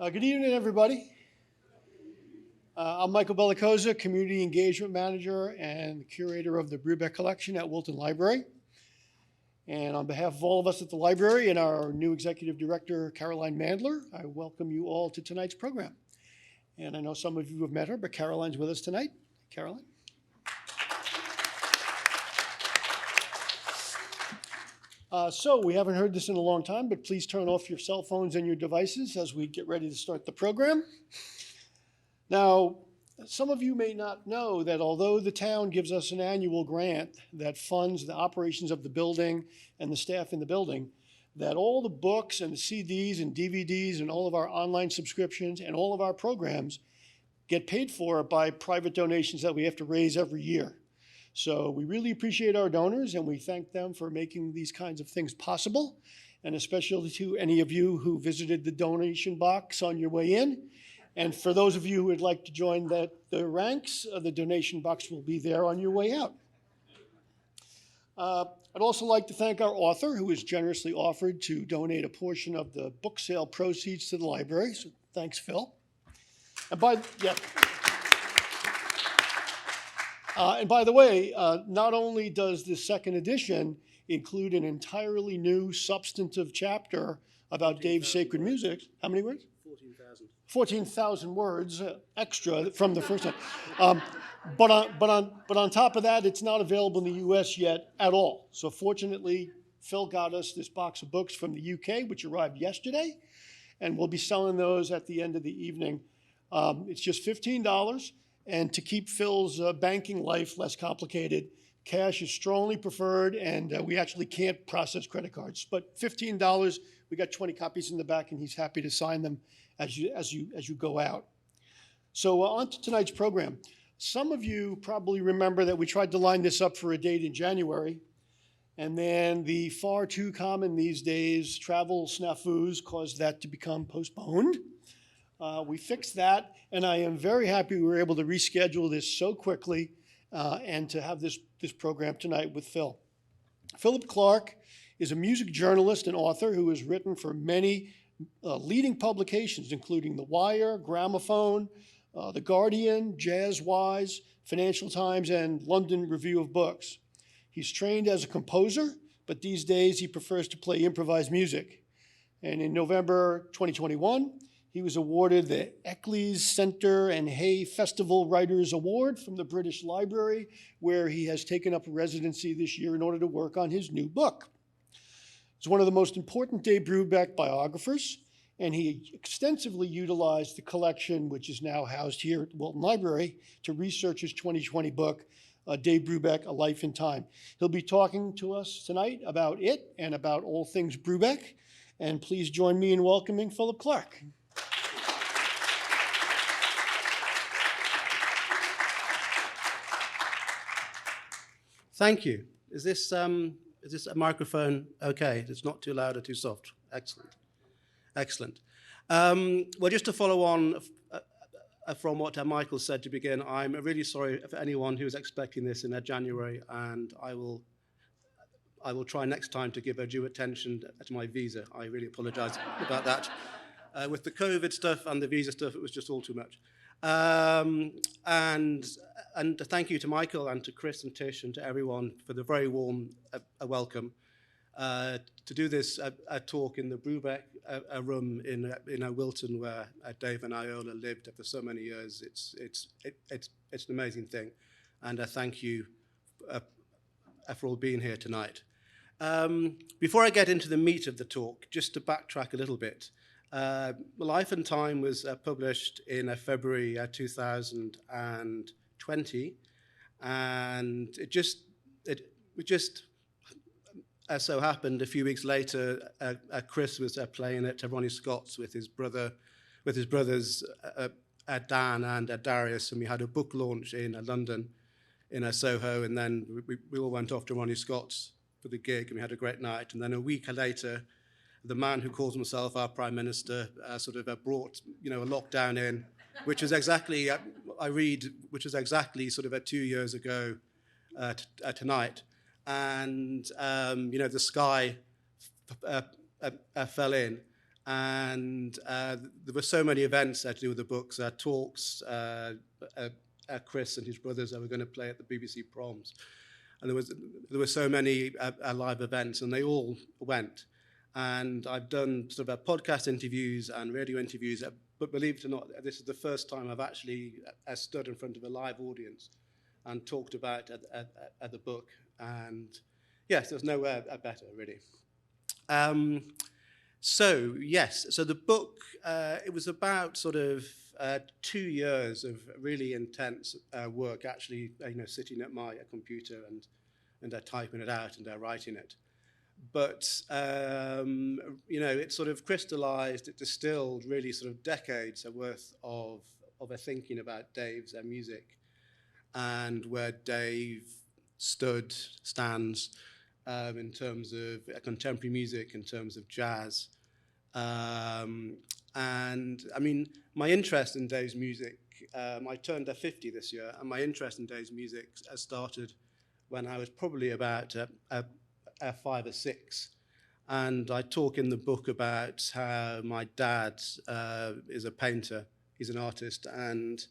Good evening, everybody. I'm Michael Bellicosa, Community Engagement Manager and Curator of the Brubeck Collection at Wilton Library. And on behalf of all of us at the library and our new Executive Director, Caroline Mandler, I welcome you all to tonight's program. And I know some of you have met her, but Caroline's with us tonight. Caroline. So we haven't heard this in a long time, but please turn off your cell phones and your devices as we get ready to start the program. Now, some of you may not know that although the town gives us an annual grant that funds the operations of the building and the staff in the building, that all the books and the CDs and DVDs and all of our online subscriptions and all of our programs get paid for by private donations that we have to raise every year. So we really appreciate our donors and we thank them for making these kinds of things possible, and especially to any of you who visited the donation box on your way in. And for those of you who would like to join the ranks, the donation box will be there on your way out. I'd also like to thank our author, who has generously offered to donate a portion of the book sale proceeds to the library. So thanks, Phil. And by the way, not only does the second edition include an entirely new substantive chapter about Dave's sacred music. How many words? 14,000. 14,000 words extra from the first time. But on top of that, it's not available in the US yet at all. So fortunately, Phil got us this box of books from the UK, which arrived yesterday, and we'll be selling those at the end of the evening. It's just $15, and to keep Phil's banking life less complicated, cash is strongly preferred, and we actually can't process credit cards. But $15, we got 20 copies in the back, and he's happy to sign them as you go out. So on to tonight's program. Some of you probably remember that we tried to line this up for a date in January, and then the far too common these days travel snafus caused that to become postponed. We fixed that, and I am very happy we were able to reschedule this so quickly and to have this program tonight with Phil. Philip Clark is a music journalist and author who has written for many leading publications, including The Wire, Gramophone, The Guardian, Jazzwise, Financial Times, and London Review of Books. He's trained as a composer, but these days he prefers to play improvised music. And in November 2021, he was awarded the Eccles Centre and Hay Festival Writers Award from the British Library, where he has taken up a residency this year in order to work on his new book. He's one of the most important Dave Brubeck biographers, and he extensively utilized the collection, which is now housed here at the Wilton Library, to research his 2020 book, Dave Brubeck, A Life in Time. He'll be talking to us tonight about it and about all things Brubeck. And please join me in welcoming Philip Clark. Thank you. Is this a microphone okay? It's not too loud or too soft? Excellent. Excellent. Well, just to follow on from what Michael said to begin, I'm really sorry for anyone who is expecting this in January, and I will try next time to give due attention to my visa. I really apologize about that. With the COVID stuff and the visa stuff, it was just all too much. And thank you to Michael and to Chris and Tish and to everyone for the very warm welcome. To do this talk in the Brubeck room in Wilton, where Dave and Iola lived for so many years, it's an amazing thing. And thank you for all being here tonight. Before I get into the meat of the talk, just to backtrack a little bit, Life and Time was published in February 2020, and it just so happened a few weeks later, Chris was playing at Ronnie Scott's with his brothers Dan and Darius, and we had a book launch in London, in Soho, and then we all went off to Ronnie Scott's for the gig, and we had a great night. And then a week later, the man who calls himself our Prime Minister brought a lockdown in, which is exactly, which is exactly 2 years ago tonight. And, the sky fell in, And there were so many events to do with the books, talks. Chris and his brothers were going to play at the BBC Proms, and there were so many live events, and they all went. And I've done sort of podcast interviews and radio interviews, but believe it or not, this is the first time I've actually stood in front of a live audience and talked about the book. And yes, there's nowhere better, really. So the book, it was about sort of 2 years of really intense work, actually, sitting at my computer and typing it out and writing it. But, it sort of crystallized, it distilled really sort of decades worth of a thinking about Dave's music and where Dave stands in terms of contemporary music, in terms of jazz. And I mean, my interest in Dave's music, I turned 50 this year, and my interest in Dave's music started when I was probably about 5 or 6. And I talk in the book about how my dad is a painter, he's an artist, and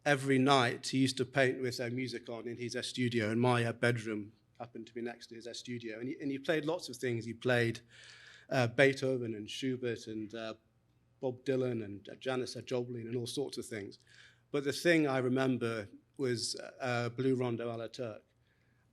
every night he used to paint with music on in his studio, and my bedroom happened to be next to his studio. And he played lots of things. He played Beethoven and Schubert and Bob Dylan and Janis Joplin and all sorts of things. But the thing I remember was Blue Rondo a la Turk.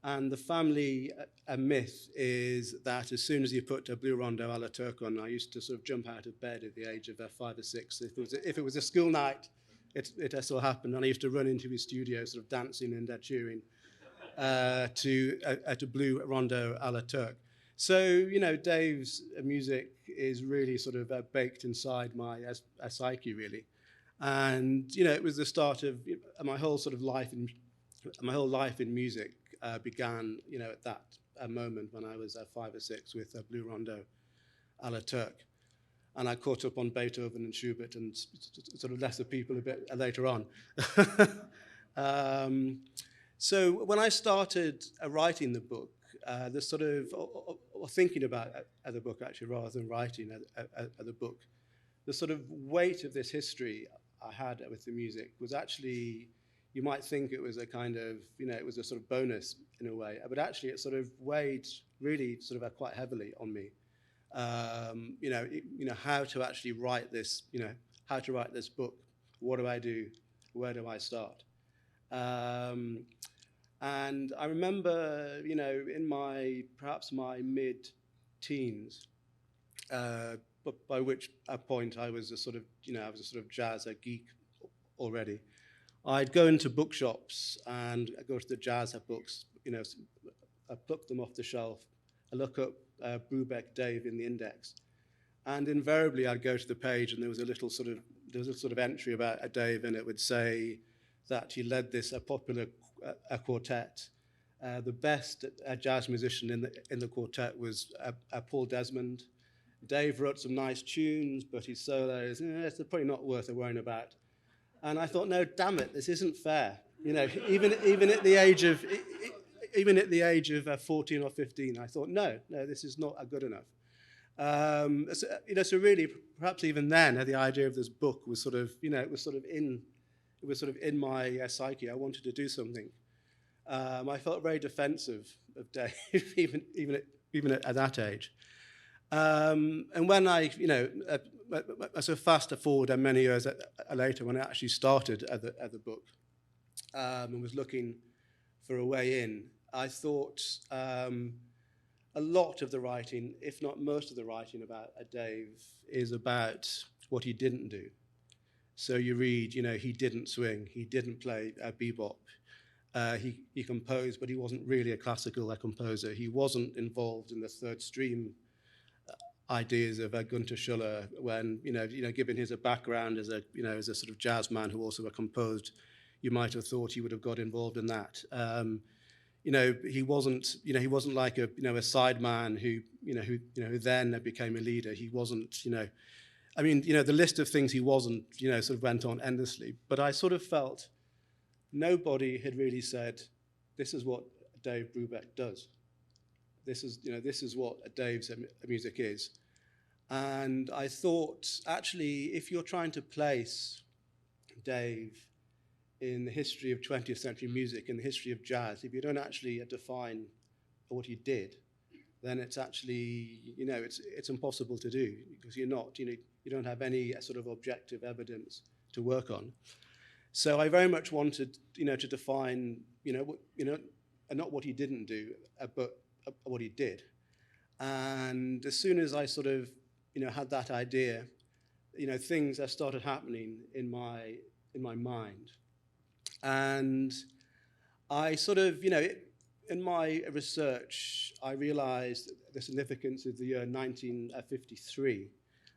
And the family myth is that as soon as you put a Blue Rondo a la Turk on, I used to sort of jump out of bed at the age of 5 or 6. If it was a school night, it still happened. And I used to run into his studio sort of dancing and cheering to Blue Rondo a la Turk. So, Dave's music is really sort of baked inside my psyche, really. And, it was the start of my whole sort of life in music began, at that moment when I was 5 or 6 with Blue Rondo a la Turk. And I caught up on Beethoven and Schubert and sort of lesser people a bit later on. So when I started writing the book, the sort of, or thinking about the book actually, rather than writing the book, the sort of weight of this history I had with the music was actually, you might think it was a kind of, it was a sort of bonus in a way, but actually it sort of weighed really sort of quite heavily on me. How to actually write this, how to write this book. What do I do? Where do I start? And I remember, in perhaps my mid-teens, by which point I was a sort of jazz geek already. I'd go into bookshops and I'd go to the jazz books, I pluck them off the shelf, I look up Brubeck Dave in the index, and invariably I'd go to the page and there was a sort of entry about Dave, and it would say that he led this popular quartet. The best jazz musician in the quartet was Paul Desmond. Dave wrote some nice tunes, but his solos, it's probably not worth worrying about. And I thought, no, damn it, this isn't fair. Even at the age of 14 or 15, I thought, no, this is not good enough. So really, perhaps even then, the idea of this book was sort of, it was sort of in my psyche. I wanted to do something. I felt very defensive of Dave, even at that age. And when I sort of fast forward many years later, when I actually started at the book and was looking for a way in, I thought a lot of the writing, if not most of the writing about Dave, is about what he didn't do. So you read, he didn't swing, he didn't play bebop. He composed, but he wasn't really a classical composer. He wasn't involved in the third stream ideas of Gunter Schuller, when given his background as a sort of jazz man who also composed, you might have thought he would have got involved in that. He wasn't like a sideman who then became a leader. He wasn't, the list of things he wasn't, sort of went on endlessly. But I sort of felt nobody had really said, this is what Dave Brubeck does. This is what Dave's music is. And I thought, actually, if you're trying to place Dave in the history of 20th century music, in the history of jazz, if you don't actually define what he did, then it's actually, it's impossible to do, because you're not, you don't have any sort of objective evidence to work on. So I very much wanted, to define, not what he didn't do, but what he did. And as soon as I sort of, had that idea, things have started happening in my mind. And I sort of, in my research, I realized the significance of the year 1953.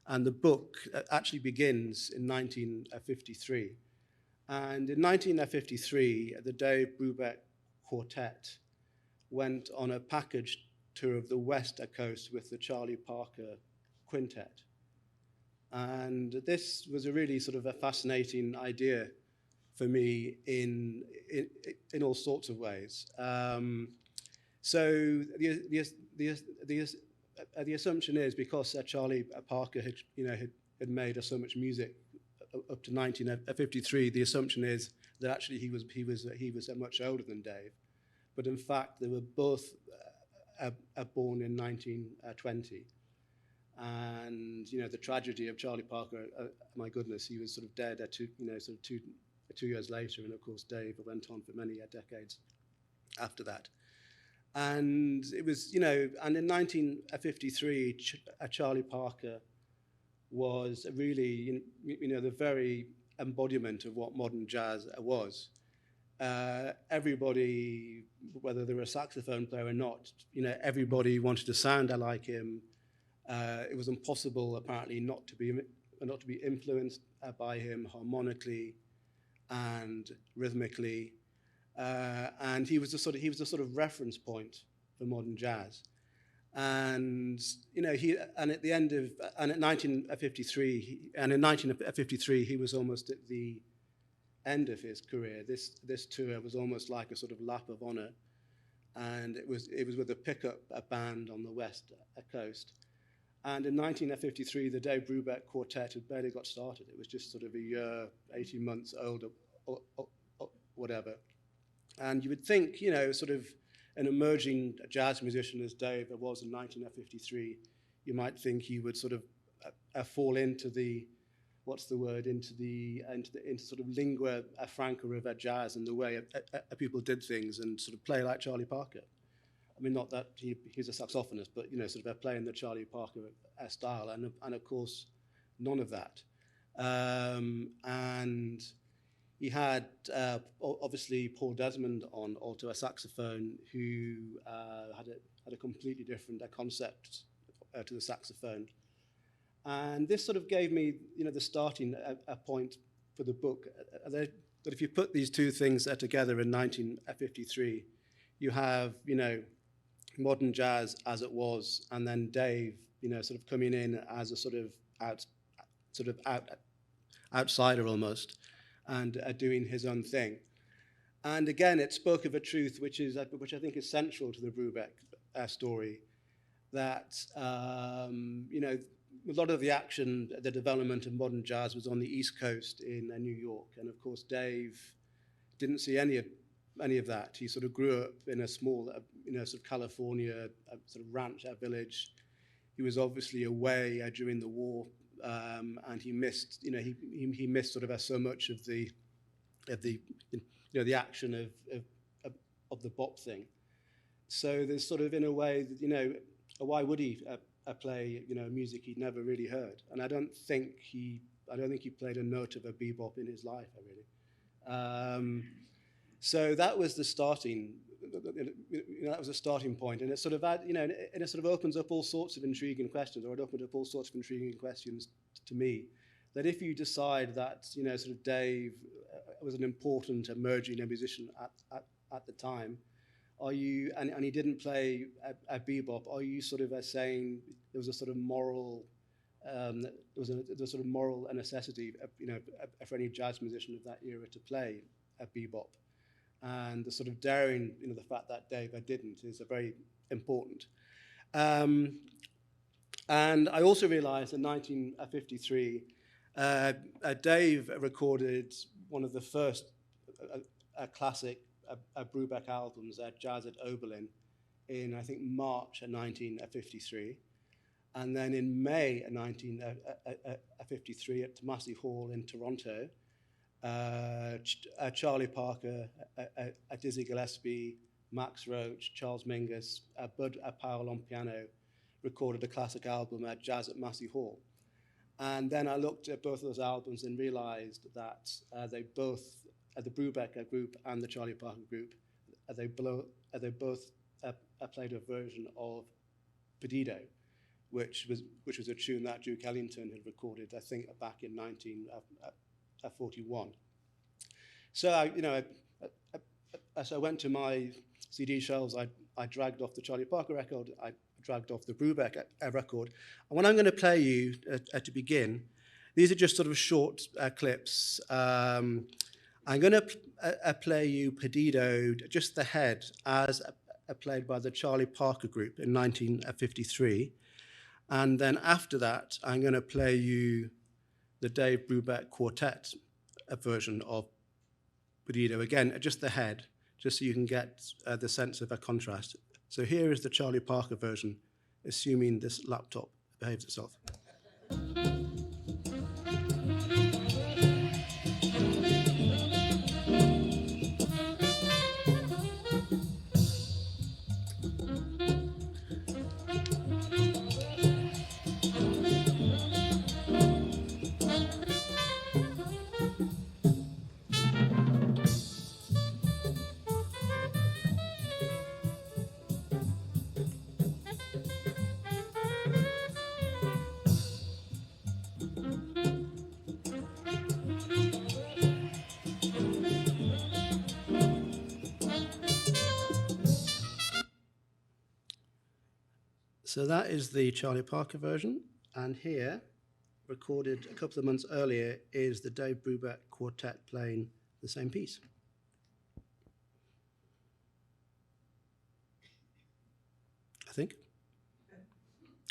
And the book actually begins in 1953. And in 1953, the Dave Brubeck Quartet went on a package tour of the West Coast with the Charlie Parker Quintet. And this was a really sort of a fascinating idea for me in all sorts of ways. So the assumption is, because Charlie Parker had made so much music up to 1953, the assumption is that actually he was much older than Dave, but in fact they were both born in 1920. And the tragedy of Charlie Parker, my goodness, he was sort of dead at 2 years later, and of course Dave went on for many decades after that. And it was, and in 1953, Charlie Parker was really, the very embodiment of what modern jazz was. Everybody, whether they were a saxophone player or not, everybody wanted to sound like him. It was impossible, apparently, not to be influenced by him harmonically and rhythmically, and he was a sort of reference point for modern jazz. And at the end of, and in 1953 he was almost at the end of his career. This tour was almost like a sort of lap of honor, and it was with a pickup band on the West Coast. And in 1953, the Dave Brubeck Quartet had barely got started. It was just sort of a year, 18 months old, or whatever. And you would think, sort of an emerging jazz musician as Dave was in 1953, you might think he would sort of fall into the, into sort of lingua franca of jazz and the way people did things, and sort of play like Charlie Parker. I mean, not that he's a saxophonist, but sort of playing the Charlie Parker style, and of course, none of that. And he had obviously Paul Desmond on alto saxophone, who had a completely different concept to the saxophone. And this sort of gave me, the starting point for the book. That if you put these two things together in 1953, you have, modern jazz as it was, and then Dave, sort of coming in as a sort of outsider almost, and doing his own thing. And again, it spoke of a truth which I think is central to the Brubeck story, that a lot of the action, the development of modern jazz was on the East Coast in New York, and of course Dave didn't see any of that. He sort of grew up in a small, sort of California sort of ranch village. He was obviously away during the war, and he missed, he missed sort of so much of the action of the bop thing. So there's sort of, in a way, why would he play, music he'd never really heard? And I don't think he played a note of a bebop in his life, really. So that was the starting. That was a starting point, and it sort of it sort of opens up all sorts of intriguing questions, or it opened up all sorts of intriguing questions to me. That if you decide that sort of Dave was an important emerging musician at the time, are you, and he didn't play a bebop, are you sort of saying there was a sort of moral there was a sort of moral necessity, for any jazz musician of that era to play a bebop? And the sort of daring, the fact that Dave didn't is very important. And And I also realized in 1953, Dave recorded one of the first classic Brubeck albums, Jazz at Oberlin, in, I think, March of 1953. And then in May of 1953 at Massey Hall in Toronto, Charlie Parker, Dizzy Gillespie, Max Roach, Charles Mingus, Bud Powell on piano recorded a classic album at Jazz at Massey Hall. And then I looked at both of those albums and realized that they both, the Brubeck group and the Charlie Parker group, they both played a version of Perdido, which was a tune that Duke Ellington had recorded, I think, back in 1941. So as I went to my CD shelves, I dragged off the Charlie Parker record, I dragged off the Brubeck record. And what I'm going to play you to begin, these are just sort of short clips. I'm going to play you Perdido, just the head, as played by the Charlie Parker group in 1953. And then after that, I'm going to play you the Dave Brubeck quartet version of Perdido. Again, just the head, just so you can get the sense of a contrast. So here is the Charlie Parker version, assuming this laptop behaves itself. So that is the Charlie Parker version, and here, recorded a couple of months earlier, is the Dave Brubeck quartet playing the same piece. I think.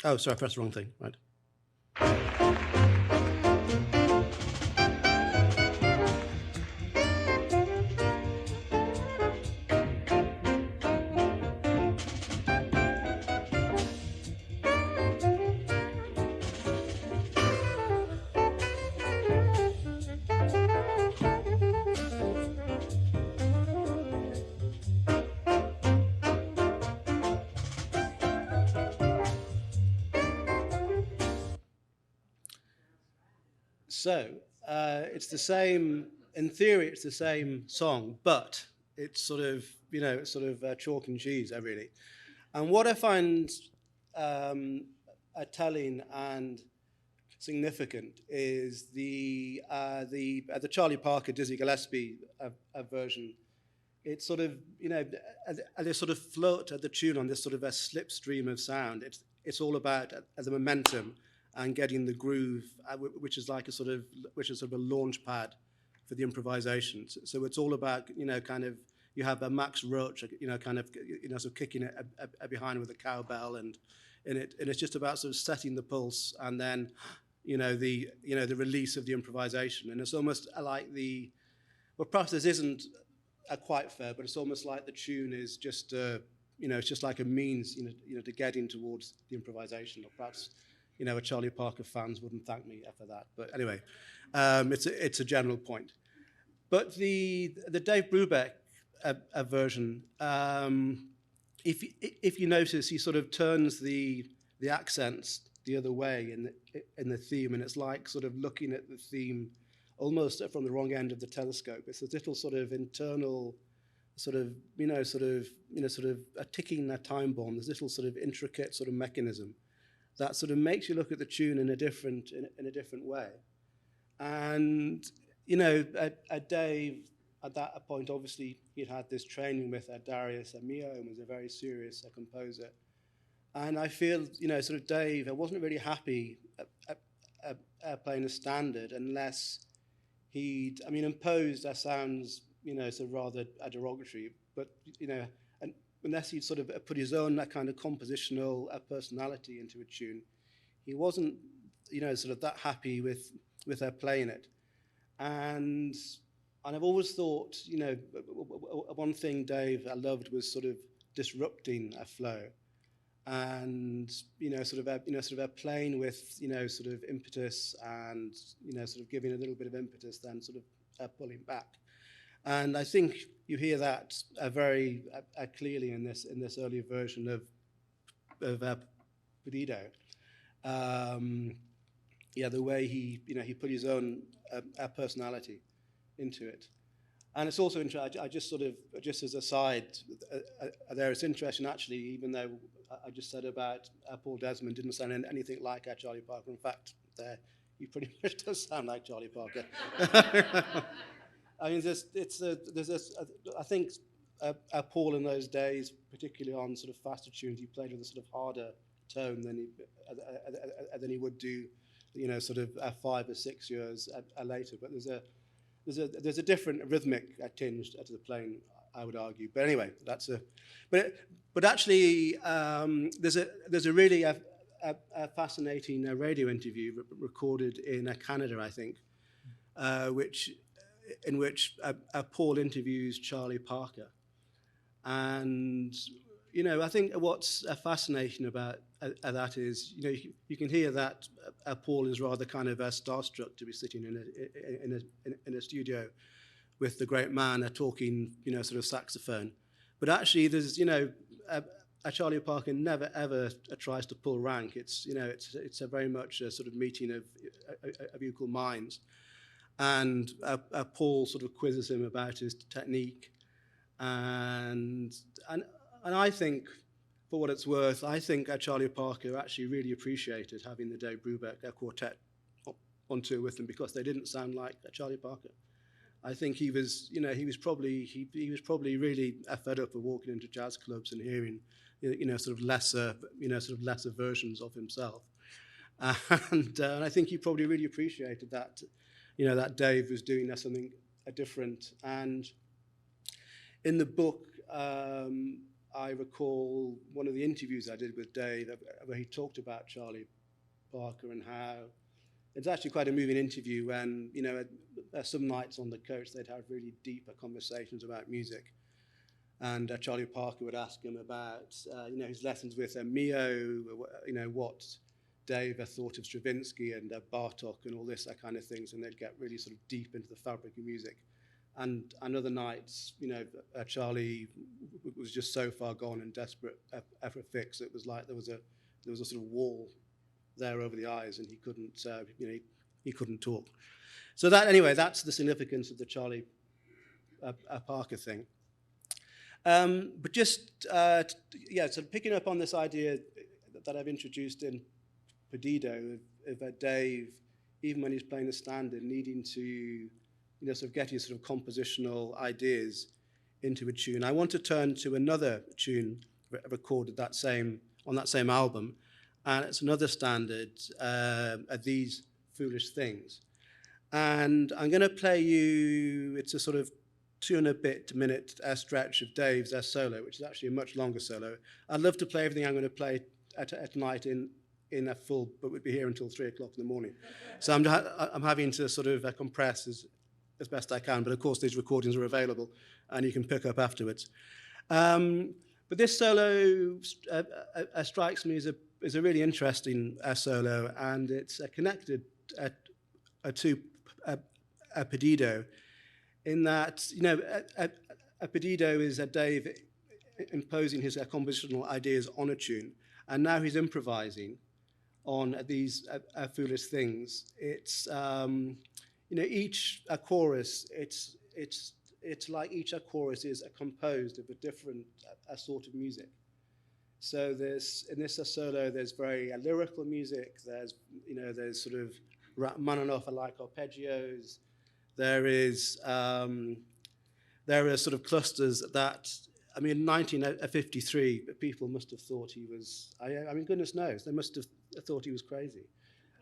Oh, sorry, I pressed the wrong thing, right. So it's the same, in theory, it's the same song, but it's sort of, it's sort of chalk and cheese, really. And what I find telling and significant is the Charlie Parker, Dizzy Gillespie version. It's sort of, they sort of float at the tune on this sort of a slipstream of sound. It's all about the momentum and getting the groove, which is a sort of a launch pad for the improvisation. So it's all about, kind of, you have a Max Roach, kind of, sort of kicking it behind with a cowbell, and it's just about sort of setting the pulse, and then, the release of the improvisation. And it's almost like well, perhaps this isn't quite fair, but it's almost like the tune is just, it's just like a means, to getting towards the improvisation, or perhaps, a Charlie Parker fans wouldn't thank me for that. But anyway, it's a general point. But the Dave Brubeck version, if you notice, he sort of turns the accents the other way in the theme, and it's like sort of looking at the theme almost from the wrong end of the telescope. It's a little sort of internal, sort of a ticking time bomb. There's a little sort of intricate sort of mechanism that sort of makes you look at the tune in a different way. And Dave, at that point, obviously he'd had this training with Darius Mio and was a very serious composer. And I feel, sort of Dave, I wasn't really happy playing a standard unless he'd, imposed, that sounds, sort of rather derogatory, but, and unless he'd sort of put his own kind of compositional personality into a tune, he wasn't, sort of that happy with her playing it. And I've always thought, one thing Dave I loved was sort of disrupting a flow, and sort of playing with sort of impetus, and sort of giving a little bit of impetus, then sort of pulling back. And I think you hear that very clearly in this earlier version of Perdido. The way he put his own personality into it. And it's also interesting, I just as a side, there it's interesting actually, even though I just said about Paul Desmond didn't sound anything like Charlie Parker. In fact, he pretty much does sound like Charlie Parker. I mean, I think Paul in those days, particularly on sort of faster tunes, he played with a sort of harder tone than he would do, sort of 5 or 6 years later. But there's a different rhythmic tinge to the playing, I would argue. But anyway, but actually there's a really fascinating radio interview recorded in Canada, I think, in which Paul interviews Charlie Parker. And I think what's fascinating about that is, you can hear that Paul is rather kind of starstruck to be sitting in a studio with the great man talking, sort of saxophone. But actually, there's, Charlie Parker never ever tries to pull rank. It's a very much a sort of meeting of equal minds. And Paul sort of quizzes him about his technique, and I think, for what it's worth, I think Charlie Parker actually really appreciated having the Dave Brubeck quartet on tour with him, because they didn't sound like Charlie Parker. I think he was probably really fed up of walking into jazz clubs and hearing, sort of lesser versions of himself, and I think he probably really appreciated that. That Dave was doing something different. And in the book, I recall one of the interviews I did with Dave where he talked about Charlie Parker and how it's actually quite a moving interview when, some nights on the coach they'd have really deeper conversations about music. And Charlie Parker would ask him about, his lessons with Mio, what Dave thought of Stravinsky and Bartok and all this, that kind of things, and they'd get really sort of deep into the fabric of music. And other nights, Charlie was just so far gone and desperate for a fix. It was like there was a sort of wall there over the eyes, and he couldn't, he couldn't talk. So that's the significance of the Charlie Parker thing. But just so picking up on this idea that I've introduced in Perdido of Dave, even when he's playing a standard, needing to sort of get his sort of compositional ideas into a tune. I want to turn to another tune recorded on that same album, and it's another standard, These Foolish Things. And I'm going to play you, it's a sort of 2.5-minute stretch of Dave's solo, which is actually a much longer solo. I'd love to play everything I'm going to play tonight in a full, but we'd be here until 3 o'clock in the morning. So I'm having to sort of compress as best I can, but of course these recordings are available and you can pick up afterwards. But this solo strikes me as a really interesting solo, and it's connected to Perdido, in that, Perdido is Dave imposing his compositional ideas on a tune, and now he's improvising on these foolish things. It's each chorus. It's like each chorus is composed of a different sort of music. So in this solo, there's very lyrical music. There's sort of Rachmaninoff like arpeggios. There are sort of clusters that. I mean, in 1953, people must have thought he was. I mean, goodness knows, they must have thought he was crazy.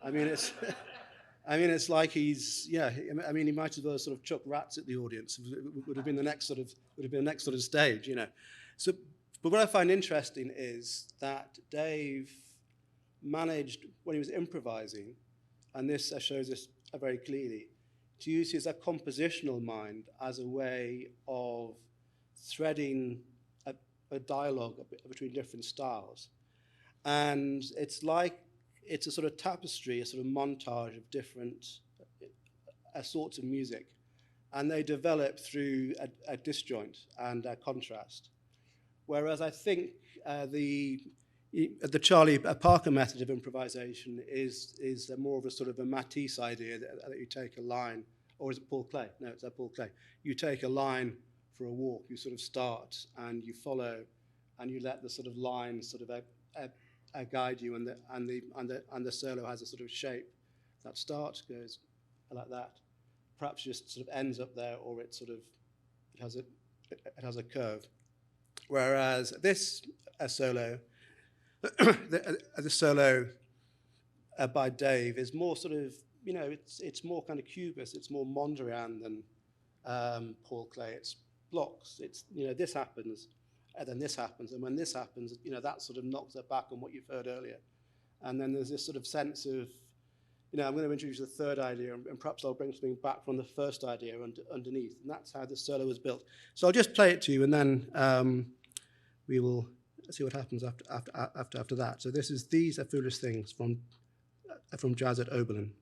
I mean, it's like he's. Yeah. I mean, he might as well sort of chuck rats at the audience. It would have been the next sort of stage, So, but what I find interesting is that Dave managed when he was improvising, and this shows this very clearly, to use his compositional mind as a way of threading a dialogue between different styles. And it's like, it's a sort of tapestry, a sort of montage of different sorts of music. And they develop through a disjoint and a contrast. Whereas I think the Charlie Parker method of improvisation is more of a sort of a Matisse idea that you take a line, or is it Paul Klee? No, it's Paul Klee. You take a line for a walk, you sort of start and you follow, and you let the sort of line sort of guide you, and the solo has a sort of shape that starts, goes like that, perhaps just sort of ends up there, or it sort of it has a curve. Whereas this solo, the solo by Dave is more sort of, you know, it's more kind of cubist, it's more Mondrian than Paul Klee. It's blocks. It's, you know, this happens, and then this happens, and when this happens, you know, that sort of knocks it back on what you've heard earlier. And then there's this sort of sense of, you know, I'm going to introduce the third idea, and perhaps I'll bring something back from the first idea underneath, and that's how the solo was built. So I'll just play it to you, and then we will see what happens after that. So this is These Are Foolish Things from Jazz at Oberlin.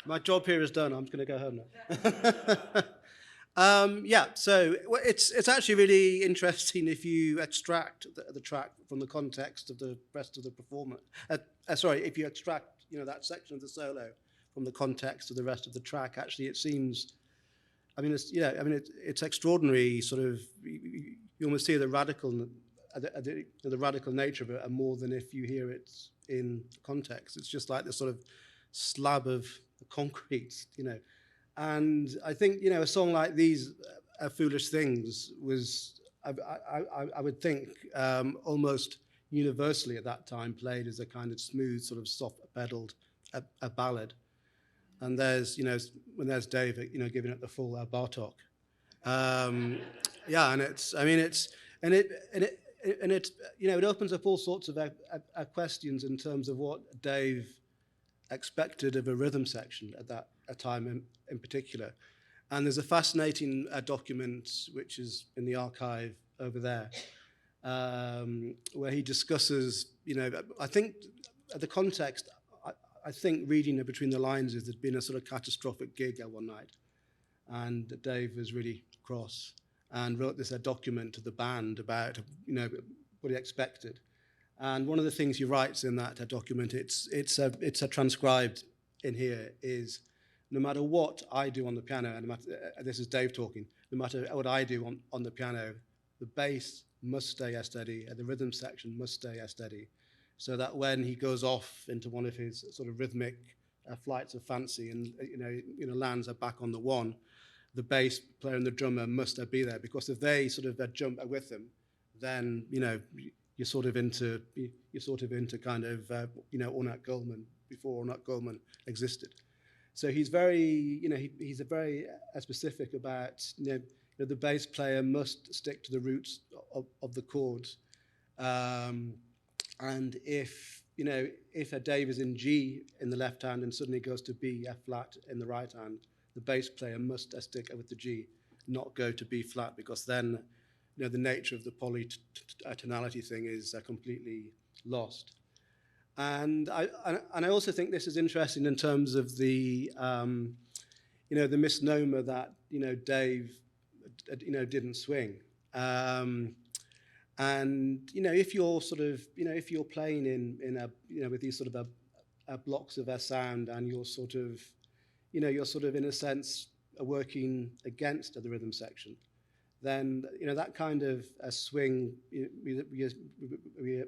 My job here is done. I'm just going to go home now. Yeah, so it's actually really interesting if you extract the track from the context of the rest of the performance. If you extract, you know, that section of the solo from the context of the rest of the track, actually it seems, I mean, it's extraordinary. Sort of, you almost see the radical nature of it, and more than if you hear it in context. It's just like this sort of slab of concrete, you know. And I think, you know, a song like These Foolish Things was I would think almost universally at that time played as a kind of smooth, sort of soft-pedaled a ballad. And there's, when there's Dave, giving it the full Bartok. Yeah, and it opens up all sorts of questions in terms of what Dave expected of a rhythm section at that time in particular. And there's a fascinating document which is in the archive over there, where he discusses, I think the context, I think reading it between the lines is there'd been a sort of catastrophic gig one night, and Dave was really cross and wrote this document to the band about, what he expected. And one of the things he writes in that document, it's transcribed in here, is no matter what I do on the piano, and this is Dave talking, no matter what I do on the piano, the bass must stay steady, and the rhythm section must stay steady, so that when he goes off into one of his sort of rhythmic flights of fancy and lands back on the one, the bass player and the drummer must be there, because if they sort of jump with him, then you're sort of into kind of Ornette Coleman before Ornette Coleman existed. So he's very, he's a very specific about, the bass player must stick to the roots of the chords. And if a Dave is in G in the left hand and suddenly goes to B, F flat in the right hand, the bass player must stick with the G, not go to B flat, because then, the nature of the polytonality thing is completely lost. And I also think this is interesting in terms of the the misnomer that Dave didn't swing. And if you're sort of if you're playing in a with these sort of blocks of a sound, and you're sort of in a sense working against the rhythm section, then that kind of a swing we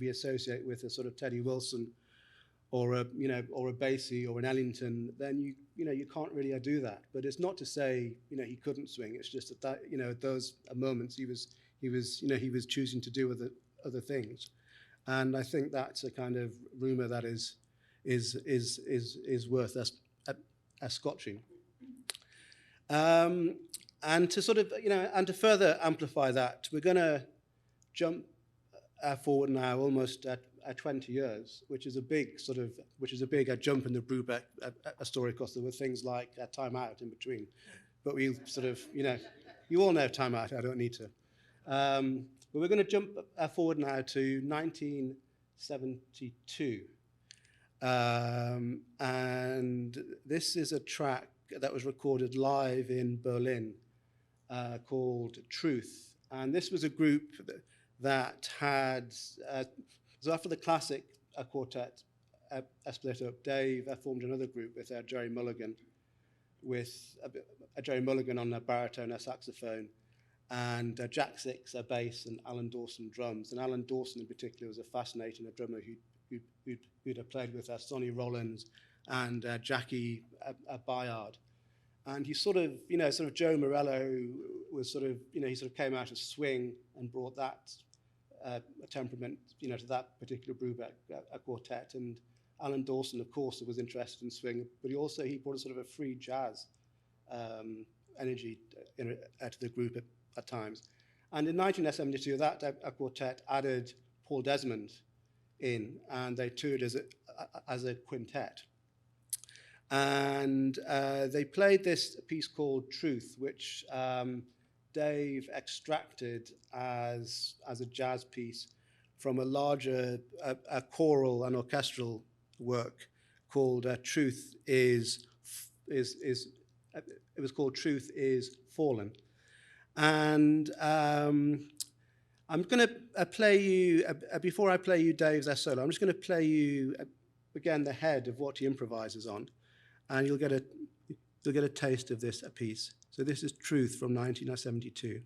associate with a sort of Teddy Wilson or a Basie or an Ellington, then you can't really do that. But it's not to say he couldn't swing. It's just that at those moments he was choosing to do other things, and I think that's a kind of rumor that is worth a scotching. And to sort of, and to further amplify that, we're going to jump forward now almost 20 years, which is a big jump in the Brubeck story, because there were things like Time Out in between. But we sort of, you all know Time Out, I don't need to. But we're going to jump forward now to 1972. And this is a track that was recorded live in Berlin, called Truth. And this was a group that had, so after the classic quartet split up, Dave formed another group with Jerry Mulligan, with Jerry Mulligan on a baritone, a saxophone, and Jack Six, a bass, and Alan Dawson drums. And Alan Dawson in particular was a fascinating drummer who'd played with Sonny Rollins and Jackie Bayard. And he sort of Joe Morello was he sort of came out of swing and brought that temperament, to that particular Brubeck quartet. And Alan Dawson, of course, was interested in swing, but he brought a sort of a free jazz energy to the group at times. And in 1972, that quartet added Paul Desmond in, and they toured as a quintet. And they played this piece called Truth, which Dave extracted as a jazz piece from a larger choral and orchestral work called Truth is it was called Truth is Fallen. And I'm going to play you, before I play you Dave's solo, I'm just going to play you again the head of what he improvises on, and you'll get a taste of this piece. So this is Truth from 1972.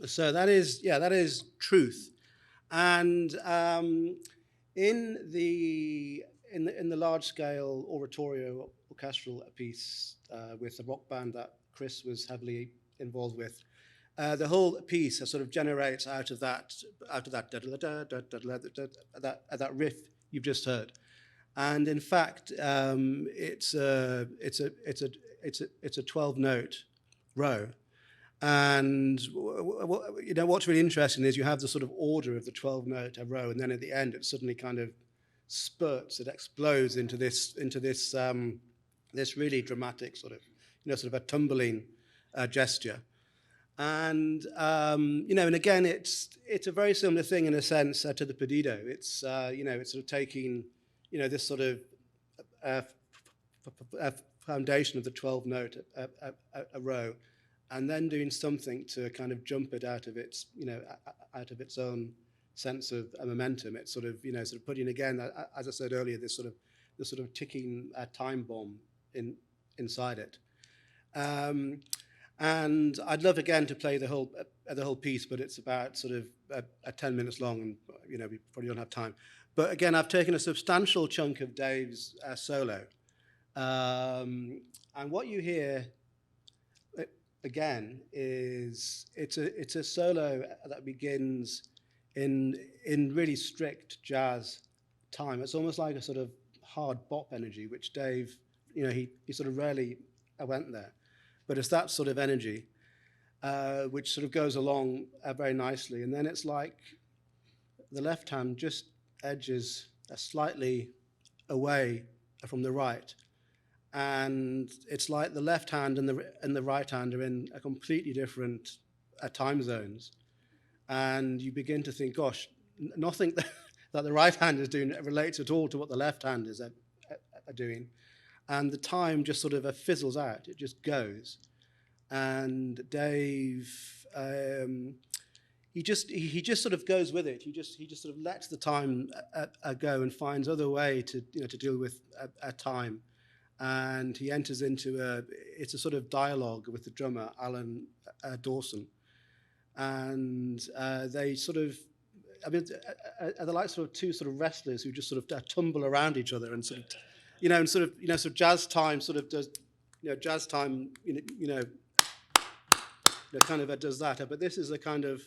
So that is truth. And in the large-scale oratorio orchestral piece with the rock band that Chris was heavily involved with, the whole piece sort of generates out of that that riff you've just heard. And in fact, it's a 12-note row. And what's really interesting is you have the sort of order of the 12-note row, and then at the end it suddenly kind of spurts, it explodes into this really dramatic sort of a tumbling gesture. And and again, it's a very similar thing in a sense to the pedido. It's it's sort of taking this sort of foundation of the 12-note row, and then doing something to kind of jump it out of its own sense of momentum. It's sort of putting, again, as I said earlier, this sort of ticking time bomb inside it. And I'd love again to play the whole piece, but it's about sort of 10 minutes long, and we probably don't have time. But again, I've taken a substantial chunk of Dave's solo, and what you hear again is it's a solo that begins in really strict jazz time. It's almost like a sort of hard bop energy, which Dave, he sort of rarely went there. But it's that sort of energy which sort of goes along very nicely. And then it's like the left hand just edges slightly away from the right. And it's like the left hand and the right hand are in a completely different time zones. And you begin to think, gosh, nothing that the right hand is doing relates at all to what the left hand is doing. And the time just sort of fizzles out. It just goes. And Dave, he just sort of goes with it. He just sort of lets the time go and finds other way to deal with time. And he enters into it's a sort of dialogue with the drummer Alan Dawson, and they sort of, they're like sort of two sort of wrestlers who just sort of tumble around each other and sort of, sort of jazz time sort of does, jazz time, kind of does that. But this is a kind of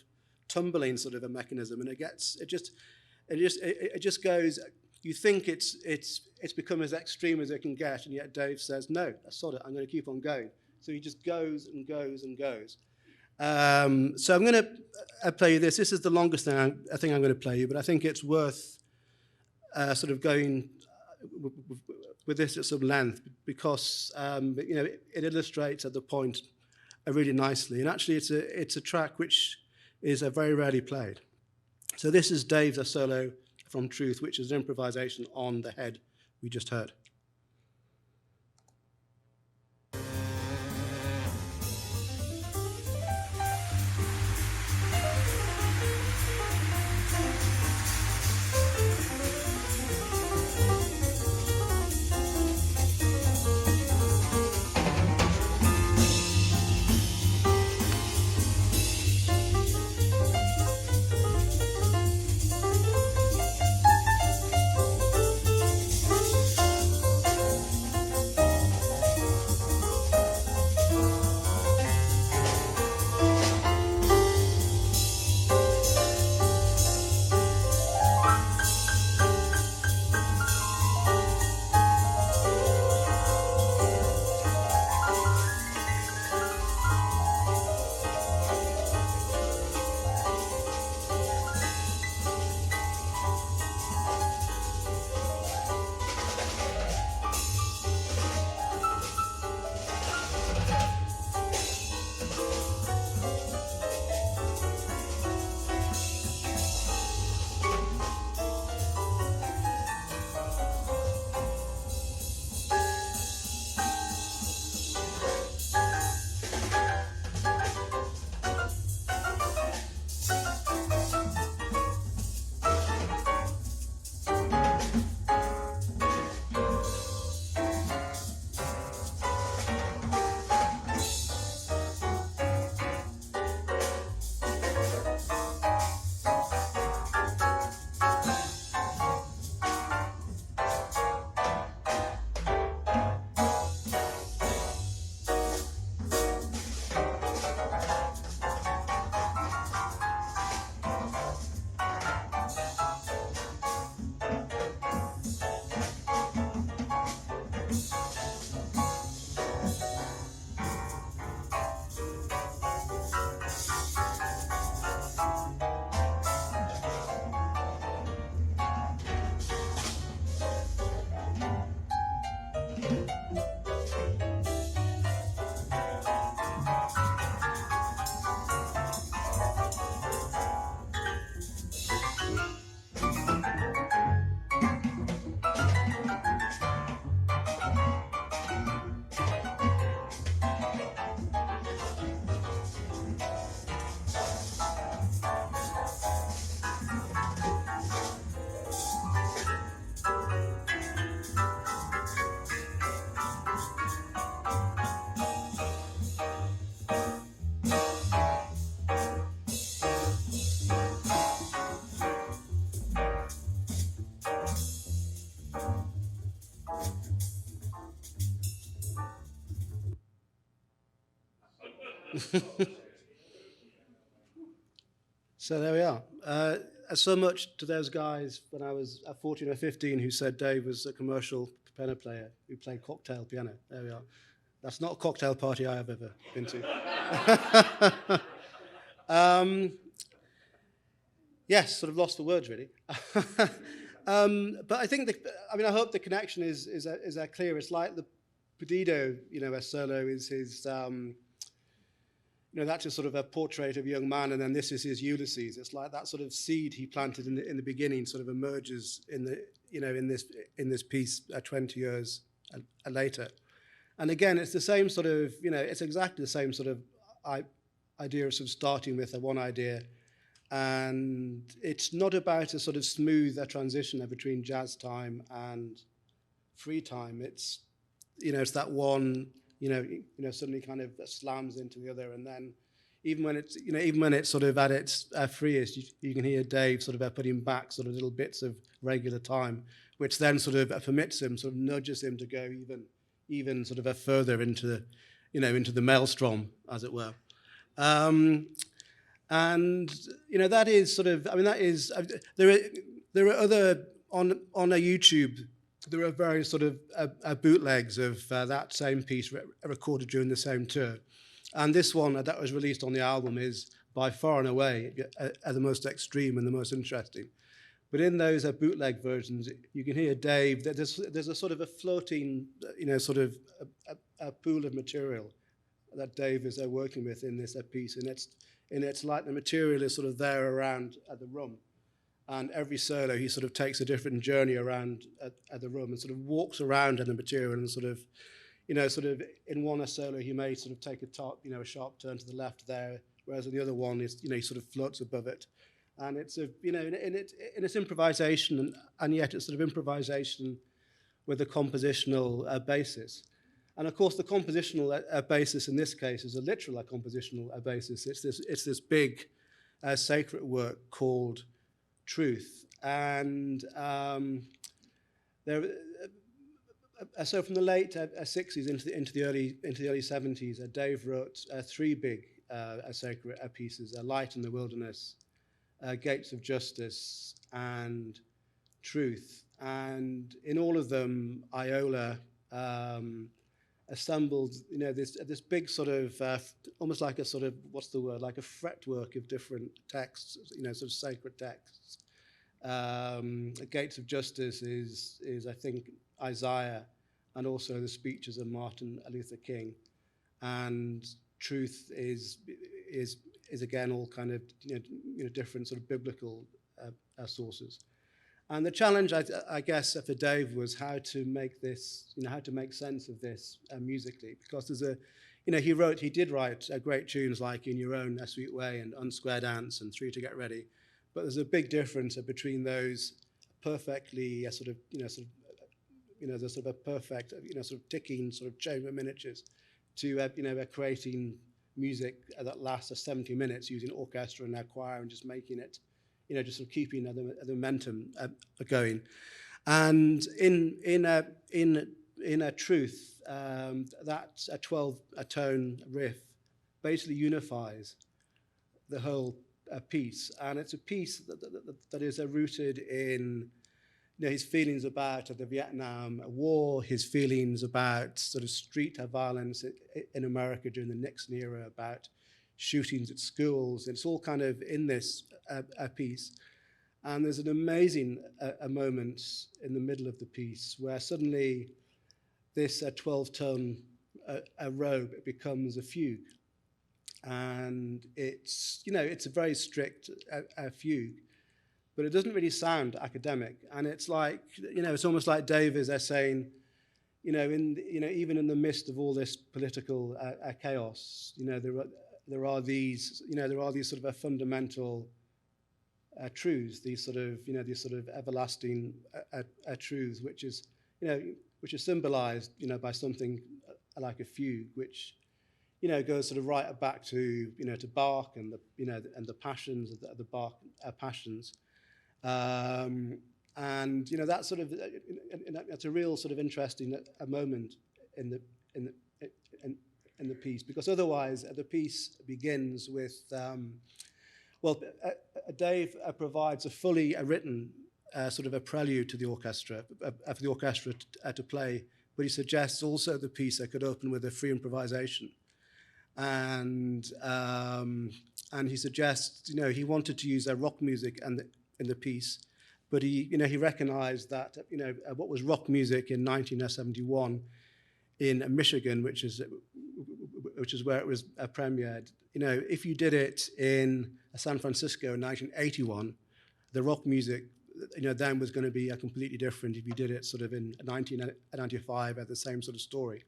tumbling sort of a mechanism, and it just goes. You think it's become as extreme as it can get, and yet Dave says, no, that's sod it, I'm going to keep on going. So he just goes and goes and goes. So I'm going to play you this. This is the longest thing I think I'm going to play you, but I think it's worth sort of going with this at some length, because it illustrates at the point really nicely. And actually, it's a track which is very rarely played. So this is Dave's solo from Truth, which is an improvisation on the head we just heard. So there we are. So much to those guys when I was 14 or 15 who said Dave was a commercial piano player who played cocktail piano. There we are. That's not a cocktail party I have ever been to. Yes, sort of lost for words, really. But I think, I hope the connection is clear. It's like the Perdido, a solo is his, that's a sort of a portrait of a young man, and then this is his Ulysses. It's like that sort of seed he planted in the beginning sort of emerges in the, in this piece 20 years later. And again, it's the same sort of, it's exactly the same sort of idea of sort of starting with one idea. And it's not about a sort of smooth transition between jazz time and free time. It's, it's that one, suddenly kind of slams into the other. And then even when it's sort of at its freest, you can hear Dave sort of putting back sort of little bits of regular time, which then sort of permits him, sort of nudges him to go even sort of further into the maelstrom, as it were. And that is sort of, that is, there are other on a YouTube. There are various sort of bootlegs of that same piece recorded during the same tour. And this one that was released on the album is by far and away the most extreme and the most interesting. But in those bootleg versions, you can hear Dave, there's a sort of a floating, sort of a pool of material that Dave is working with in this piece. And it's like the material is sort of there around the room. And every solo, he sort of takes a different journey around at the room and sort of walks around in the material and sort of in one solo, he may sort of take a sharp turn to the left there, whereas in the other one, is he sort of floats above it. And it's and it's improvisation, and yet it's sort of improvisation with a compositional basis. And of course, the compositional basis in this case is a literal compositional basis. It's this big sacred work called Truth, and so from the late 60s into the early 70s, Dave wrote three big sacred pieces: Light in the Wilderness, Gates of Justice, and Truth. And in all of them, Iola assembled, this big sort of almost like a sort of, what's the word, like a fretwork of different texts, sort of sacred texts. Gates of Justice is I think Isaiah, and also the speeches of Martin Luther King, and Truth is again all kind of different sort of biblical sources. And the challenge, I guess, for Dave was how to make this, how to make sense of this musically, because there's he did write great tunes like In Your Own Sweet Way and Unsquare Dance and Three to Get Ready, but there's a big difference between those perfectly there's sort of a perfect, sort of ticking sort of chamber miniatures to creating music that lasts 70 minutes using orchestra and their choir and just making it, just sort of keeping the momentum going. And in a Truth, that a 12-tone riff basically unifies the whole piece, and it's a piece that is rooted in his feelings about the Vietnam War, his feelings about sort of street violence in America during the Nixon era, about shootings at schools. It's all kind of in this piece. And there's an amazing moment in the middle of the piece where suddenly this 12-tone robe becomes a fugue. And it's, it's a very strict fugue, but it doesn't really sound academic. And it's like, it's almost like Dave is saying, even in the midst of all this political chaos, there are these sort of fundamental truths, these sort of everlasting truths, which is symbolized, by something like a fugue, which, goes sort of right back to, to Bach and the passions of the Bach passions. And that's sort of that's a real sort of interesting moment in the piece, because otherwise the piece begins with Dave provides a fully written sort of a prelude to the orchestra for the orchestra to play, but he suggests also the piece could open with a free improvisation, and he suggests he wanted to use rock music in the piece. But he recognized that, what was rock music in 1971 in Michigan, which is where it was premiered. If you did it in San Francisco in 1981, the rock music, then was going to be completely different if you did it sort of in 1995 at the same sort of story.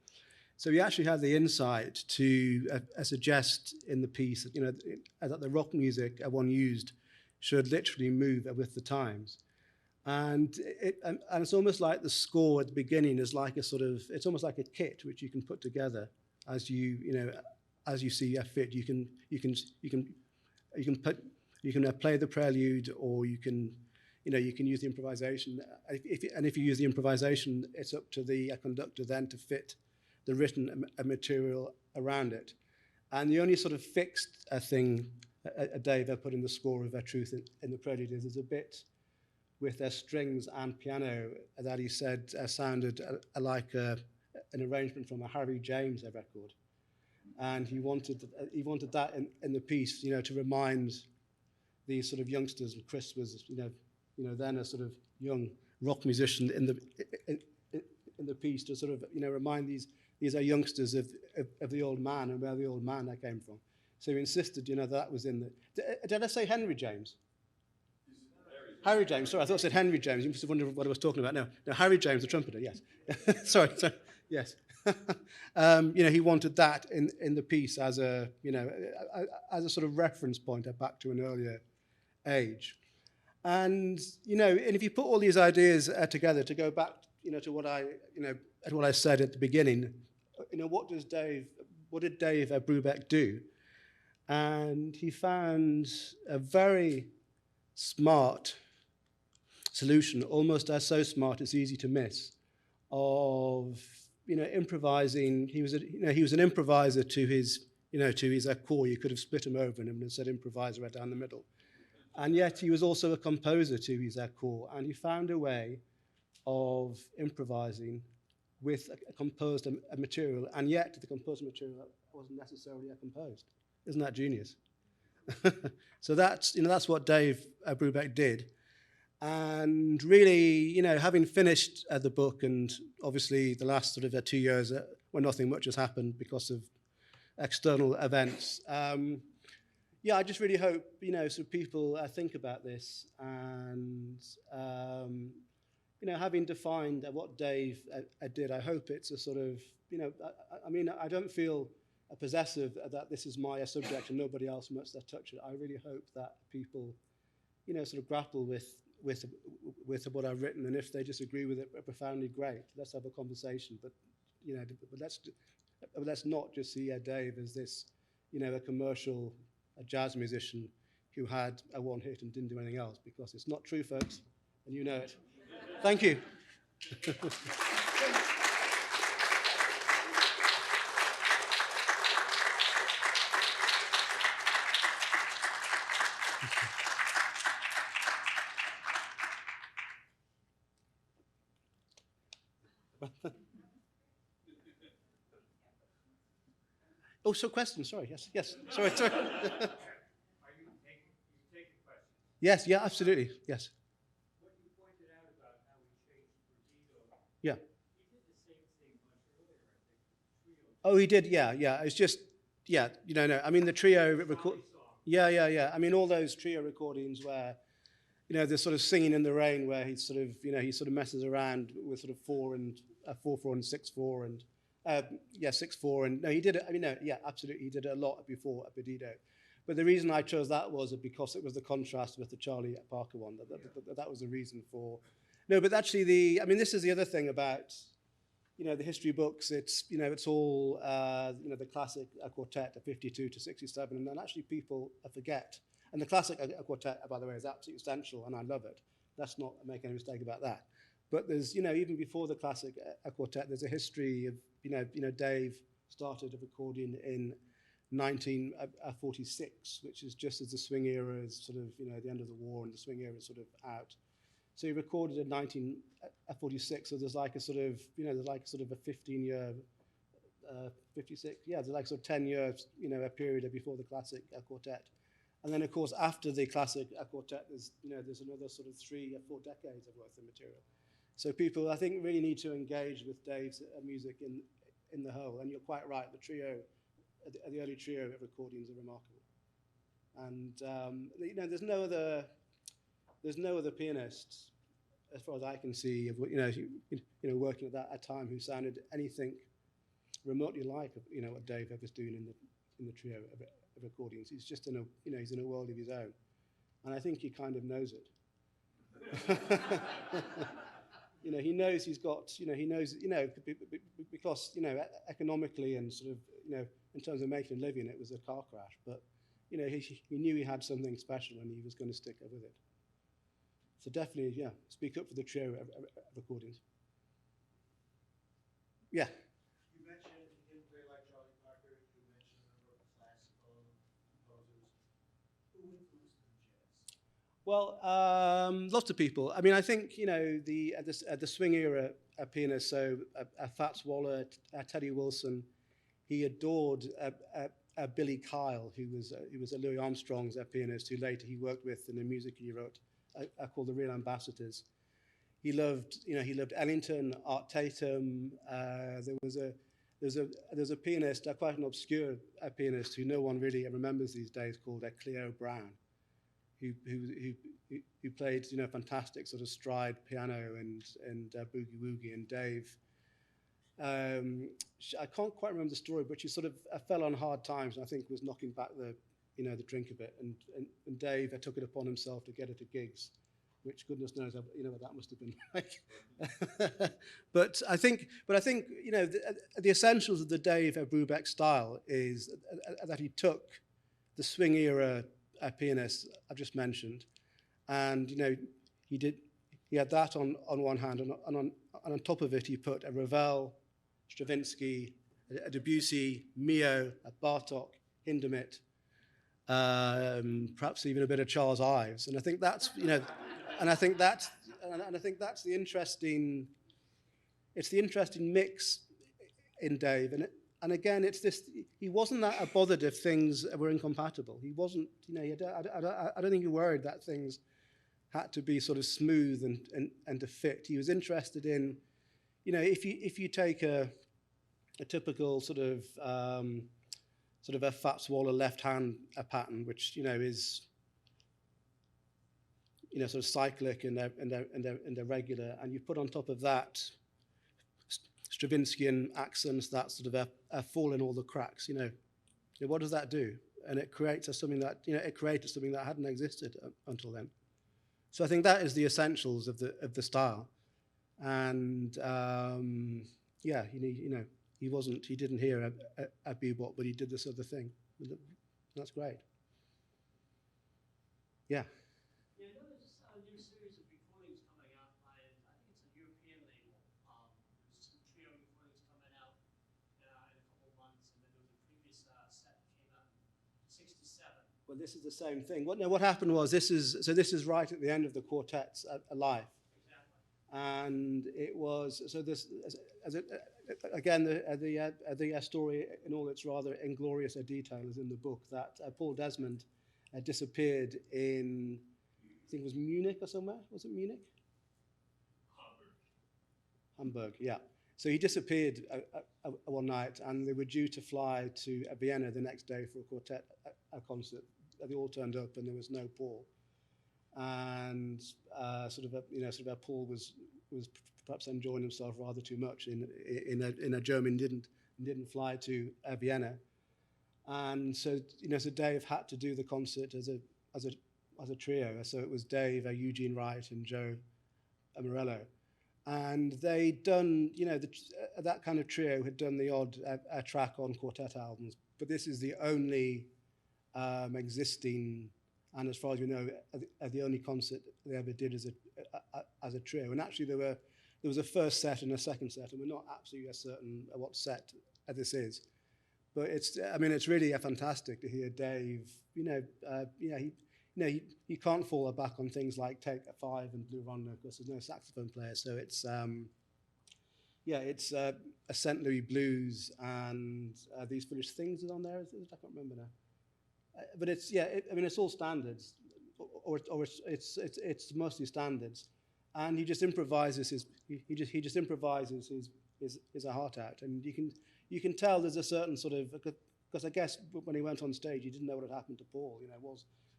So he actually had the insight to suggest in the piece that the rock music one used should literally move with the times. And it's almost like the score at the beginning is like it's almost like a kit which you can put together as you see fit. You can play the prelude, or you can use the improvisation. If you use the improvisation, it's up to the conductor then to fit the written material around it. And the only sort of fixed thing Dave put in the score of Truth in the prelude is there's a bit with their strings and piano that he said sounded like an arrangement from a Harry James record, and he wanted that in the piece, to remind these sort of youngsters. And Chris was, then a sort of young rock musician in the piece, to sort of remind these are youngsters of the old man and where the old man came from. So he insisted, that was in the. Did I say Henry James? Harry James, sorry, I thought I said Henry James. You must have wondered what I was talking about. No, Harry James, the trumpeter, yes. sorry, yes. He wanted that in the piece as a sort of reference point back to an earlier age. And, and if you put all these ideas together, to go back, to what I said at the beginning, what did Dave Brubeck do? And he found a very smart solution, almost so smart it's easy to miss, of improvising. He was an improviser to his core. You could have split him over and said improviser right down the middle, and yet he was also a composer to his core, and he found a way of improvising with a composed material, and yet the composed material wasn't necessarily composed. Isn't that genius? So that's what Dave Brubeck did. And really, having finished the book, and obviously the last sort of 2 years where nothing much has happened because of external events, I just really hope, sort of people think about this, and, having defined what Dave did, I hope it's a sort of, I don't feel possessive that this is my subject and nobody else must touch it. I really hope that people, sort of grapple with what I've written, and if they disagree with it profoundly, great. Let's have a conversation. But let's not just see Dave as this, a commercial jazz musician who had a one hit and didn't do anything else, because it's not true, folks, and you know it. Thank you. Oh, so questions, sorry, yes, sorry. Are you taking questions? Yes, yeah, absolutely, yes. What you pointed out about how he changed Perdido, Yeah. he did the same thing much Oh, he did. Yeah, yeah. It's just, yeah. You know, no. I mean, the trio record. Yeah, yeah, yeah. I mean, all those trio recordings where, you know, the sort of singing in the rain, where he sort of, you know, he sort of messes around with sort of 4/4 and 6/4 and, yeah, 6/4 and no, he did it. I mean, no, yeah, absolutely, he did it a lot before at Perdido. But the reason I chose that was because it was the contrast with the Charlie Parker one. That was the reason for. No, but actually, I mean, this is the other thing about, you know, the history books. It's, you know, it's all, you know, the classic quartet of 52 to 67, and then actually people forget. And the classic quartet, by the way, is absolutely essential, and I love it. Let's not make any mistake about that. But there's, you know, even before the classic quartet, there's a history of, you know, Dave started a recording in 1946, which is just as the swing era is sort of, you know, the end of the war and the swing era is sort of out. So he recorded in 1946. So there's like a sort of, you know, there's like sort of a 15-year, 56. Yeah, there's like sort of 10 years, you know, a period before the classic quartet. And then, of course, after the classic quartet, there's, you know, there's another sort of 3 or 4 decades of worth of material. So people, I think, really need to engage with Dave's music in the whole. And you're quite right, the trio, the early trio recordings are remarkable. And you know, there's no other pianist, as far as I can see, of, you know, working at that time who sounded anything remotely like, you know, what Dave was doing in the trio of recordings. He's just in a, you know, he's in a world of his own, and I think he kind of knows it. You know, he knows he's got, you know, he knows, you know, because, you know, economically and sort of, you know, in terms of making a living, it was a car crash, but, you know, he knew he had something special and he was going to stick with it. So definitely, yeah, speak up for the trio recordings. Yeah. You mentioned he didn't play like Charlie Parker. You mentioned a number of classical composers. Who influenced him in jazz? Well, lots of people. I mean, I think, you know, the swing era pianists, so Fats Waller, Teddy Wilson, he adored Billy Kyle, who was Louis Armstrong's pianist, who later he worked with in the music he wrote, called The Real Ambassadors. He loved, you know, he loved Ellington, Art Tatum. There's a pianist, quite an obscure pianist who no one really remembers these days, called Cleo Brown, who played, you know, fantastic sort of stride piano and boogie woogie. And Dave, I can't quite remember the story, but she sort of fell on hard times, and I think was knocking back the, you know, the drink a bit. And Dave took it upon himself to get her to gigs, which goodness knows, you know, what that must have been like. but I think, you know, the essentials of the Dave Brubeck style is that he took the swing era pianist I've just mentioned, and, you know, he had that on one hand, and on top of it he put a Ravel, Stravinsky, a Debussy, Mio, a Bartok, Hindemith, perhaps even a bit of Charles Ives, and I think that's, you know, and I think that's the interesting. It's the interesting mix in Dave, and again, it's this. He wasn't that bothered if things were incompatible. He wasn't, you know. I don't think he worried that things had to be sort of smooth and to fit. He was interested in, you know, if you take a typical sort of a Fats Waller left hand pattern, which, you know, is, you know, sort of cyclic and they're regular, and you put on top of that Stravinsky accents that sort of fall in all the cracks, you know, what does that do? And it creates something that, you know, it created something that hadn't existed until then. So I think that is the essentials of the style, and yeah, you know, he didn't hear a bebop, but he did this other thing. That's great. Yeah. Yeah, I know there's a new series of recordings coming out by, I think it's a European label. There's some trio recordings coming out in a couple of months, and then there was a previous set that came out in '67. Well, this is the same thing. What happened was this is right at the end of the quartet's life. Exactly. And it was, so this, again, the story in all its rather inglorious detail is in the book, that Paul Desmond disappeared in, I think it was Munich or somewhere. Was it Munich? Hamburg, yeah. So he disappeared one night, and they were due to fly to Vienna the next day for a quartet concert. They all turned up, and there was no Paul. And Paul was perhaps enjoying himself rather too much in a German didn't fly to Vienna, and so Dave had to do the concert as a trio. So it was Dave, Eugene Wright, and Joe Morello, and they'd done that kind of trio had done the odd track on quartet albums, but this is the only existing. And as far as we know, the only concert they ever did as a trio. And actually, there was a first set and a second set, and we're not absolutely certain what set this is. But it's really fantastic to hear Dave. He can't fall back on things like Take 5 and Blue Rondo because there's no saxophone player. So it's a St. Louis blues and These Foolish Things is on there. I can't remember now. But it's all standards, or it's mostly standards, and he just improvises his heart out, and you can tell there's a certain sort of, because I guess when he went on stage he didn't know what had happened to Paul.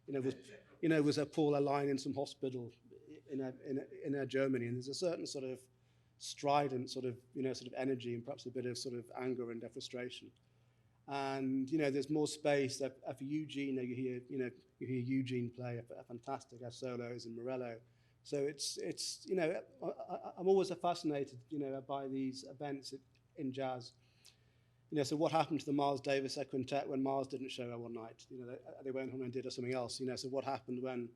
Was Paul lying in some hospital in Germany, and there's a certain sort of strident sort of energy and perhaps a bit of sort of anger and frustration. And there's more space for Eugene. You hear Eugene play a fantastic solos and Morello. So it's I'm always fascinated by these events in jazz. So what happened to the Miles Davis quintet when Miles didn't show up one night? They went home and did something else. So what happened when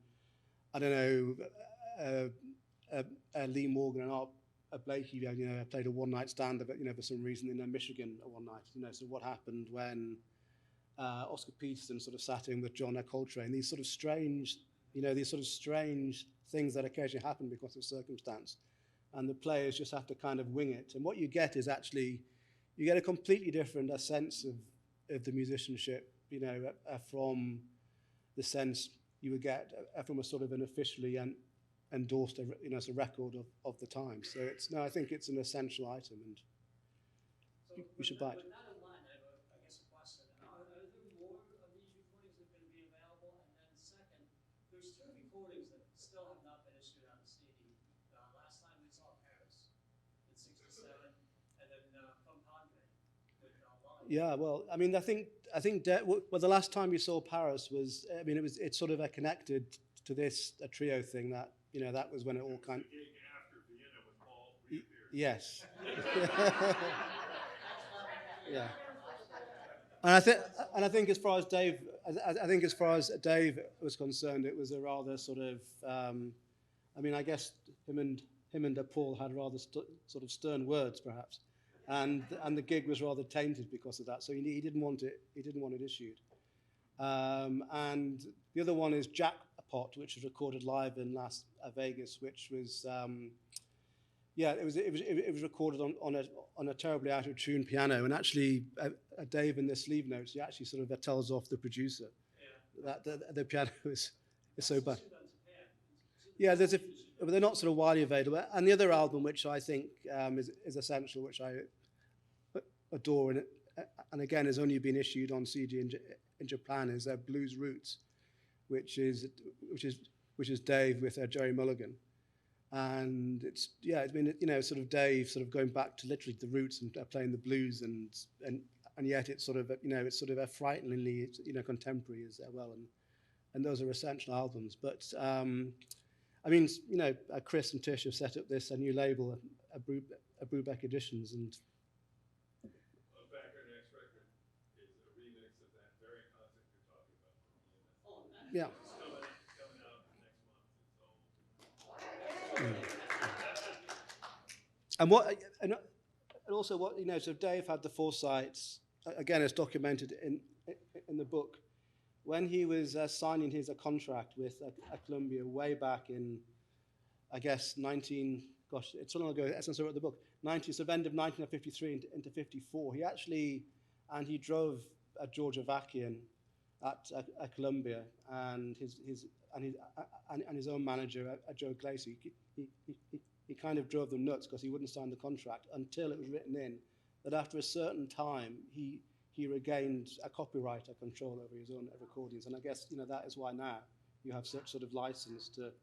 Lee Morgan and Art Blakey, played a one-night stand, for some reason in Michigan one night. So what happened when Oscar Peterson sort of sat in with John Coltrane? These sort of strange things that occasionally happen because of circumstance, and the players just have to kind of wing it. And what you get is actually you get a completely different sense of the musicianship, from the sense you would get from a sort of an officially endorsed, as a record of the time. So I think it's an essential item, and we should buy it. With that in mind, I have a question. Are there more of these recordings that are going to be available? And then second, there's 2 recordings that still have not been issued on the CD. Last time we saw Paris in '67, and then Compadre with Wally. Yeah, well, I think the last time you saw Paris was, it's sort of connected to this trio thing that. That was when it all kind of. The gig after Vienna when Paul reappeared. Yes. Yeah. And I think as far as Dave was concerned, it was a rather sort of. I guess him and Paul had rather sort of stern words, perhaps, and the gig was rather tainted because of that. So he didn't want it. He didn't want it issued. And the other one is Jackpot, which was recorded live in Las Vegas, which was it was recorded on a terribly out of tune piano, and actually Dave in the sleeve notes he actually sort of tells off the producer that the piano is so bad. Yeah, but they're not sort of widely available. And the other album, which I think is essential, which I adore, and again has only been issued on CD in Japan, is Blues Roots, which is Dave with Jerry Mulligan, and it's been sort of Dave sort of going back to literally the roots and playing the blues, and yet it's sort of it's sort of a frighteningly contemporary as well, and those are essential albums. But Chris and Tish have set up this new label, a Brubeck Editions, and. Back our next record is a remix of that very concert you're talking about. Oh, nice. Yeah. It's coming out next month. And also so Dave had the foresight, again, it's documented in the book, when he was signing his contract with Columbia way back in, I guess, it's so long ago, since I wrote the book, end of 1953 into 54. He actually, he drove a Georgiavakian at Columbia, and his own manager, Joe Glacy, he kind of drove them nuts because he wouldn't sign the contract until it was written in that after a certain time, he regained a copyright, a control over his own recordings. And I guess, that is why now you have such sort of license to.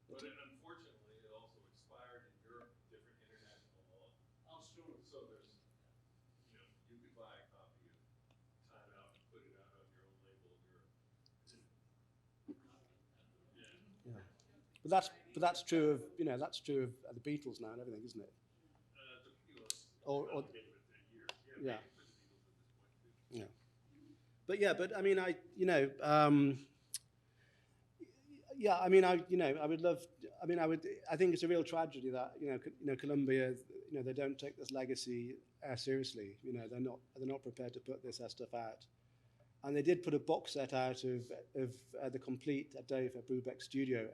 But unfortunately, it also expired in Europe, different international law. Oh, sure. So there's, you could buy a copy of Time Out and put it out on your own label in Europe. Yeah. But that's true of the Beatles now and everything, isn't it? Or yeah. Yeah. But yeah, but I mean, I would love. I think it's a real tragedy that Columbia, they don't take this legacy seriously. They're not prepared to put this stuff out. And they did put a box set out of the complete Dave Brubeck studio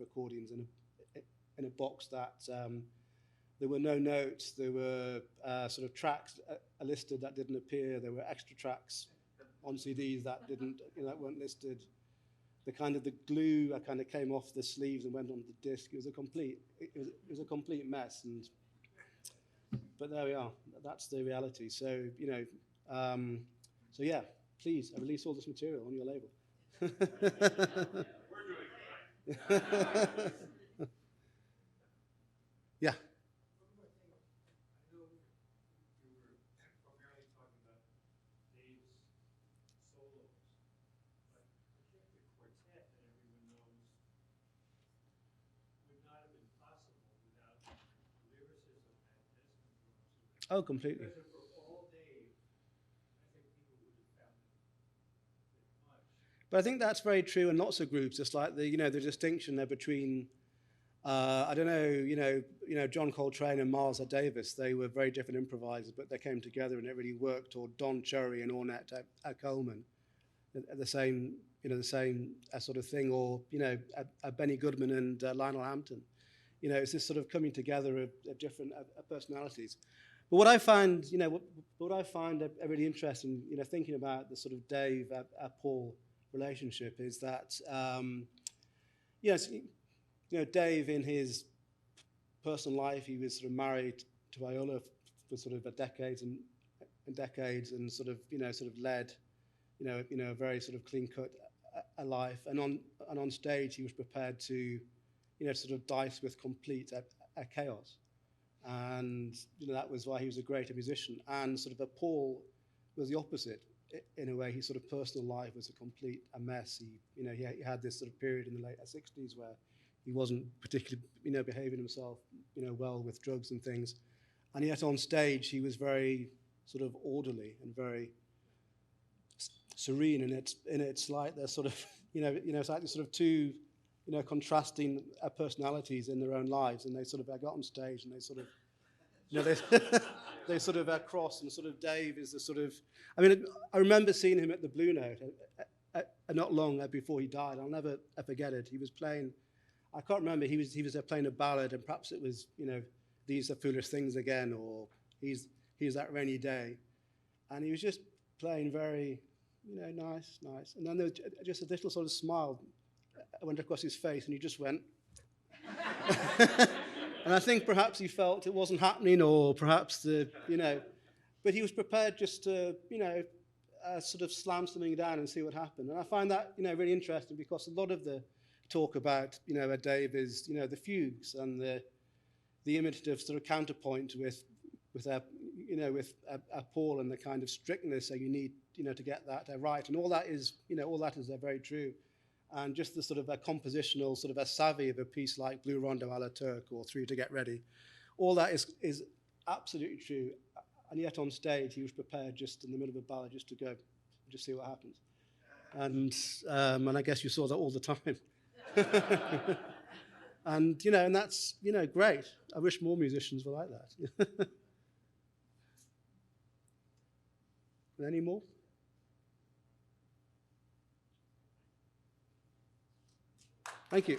recordings in a box that there were no notes. There were sort of tracks listed that didn't appear. There were extra tracks on CDs that didn't, that weren't listed. The glue kind of came off the sleeves and went onto the disc. It was a complete mess. But there we are. That's the reality. So so yeah. Please release all this material on your label. We're doing fine. Yeah. One more thing, I know you were primarily talking about Dave's solos, but I think the quartet that everyone knows would not have been possible without lyricism and Desmond drums. Oh, completely. Because if for all Dave, I think people would have found it a bit much. But I think that's very true in lots of groups. It's like the distinction there between I don't know, John Coltrane and Miles Davis. They were very different improvisers, but they came together and it really worked. Or Don Cherry and Ornette Coleman, the same sort of thing. Or Benny Goodman and Lionel Hampton. It's this sort of coming together of different personalities. But what I find, really interesting, thinking about the sort of Dave Paul relationship is that, yes. Dave, in his personal life, he was sort of married to Viola for sort of decades and sort of led, a very sort of clean-cut life. And on stage, he was prepared to, sort of dice with complete chaos. And that was why he was a great musician. And sort of Paul was the opposite in a way. His sort of personal life was a mess. He had this sort of period in the late 60s where he wasn't particularly, behaving himself, well with drugs and things. And yet on stage, he was very sort of orderly and very serene. And it's like they're sort of, it's like sort of two, contrasting personalities in their own lives. And they got on stage and they sort of, they sort of cross. And sort of Dave is the sort of, I remember seeing him at the Blue Note not long before he died. I'll never forget it. He was playing. I can't remember. He was playing a ballad, and perhaps it was, These Are Foolish Things Again, or He's That Rainy Day, and he was just playing very, nice. And then there was just a little sort of smile went across his face, and he just went. And I think perhaps he felt it wasn't happening, or perhaps but he was prepared just to, sort of slam something down and see what happened. And I find that, really interesting because a lot of the talk about, Dave is, the fugues and the imitative sort of counterpoint with Paul and the kind of strictness that you need, to get that right. And all that is very true. And just the sort of a compositional sort of a savvy of a piece like Blue Rondo a la Turk or Three to Get Ready, all that is absolutely true. And yet on stage, he was prepared just in the middle of a ballad just to go, just see what happens. And I guess you saw that all the time. And and that's great. I wish more musicians were like that. Any more? Thank you.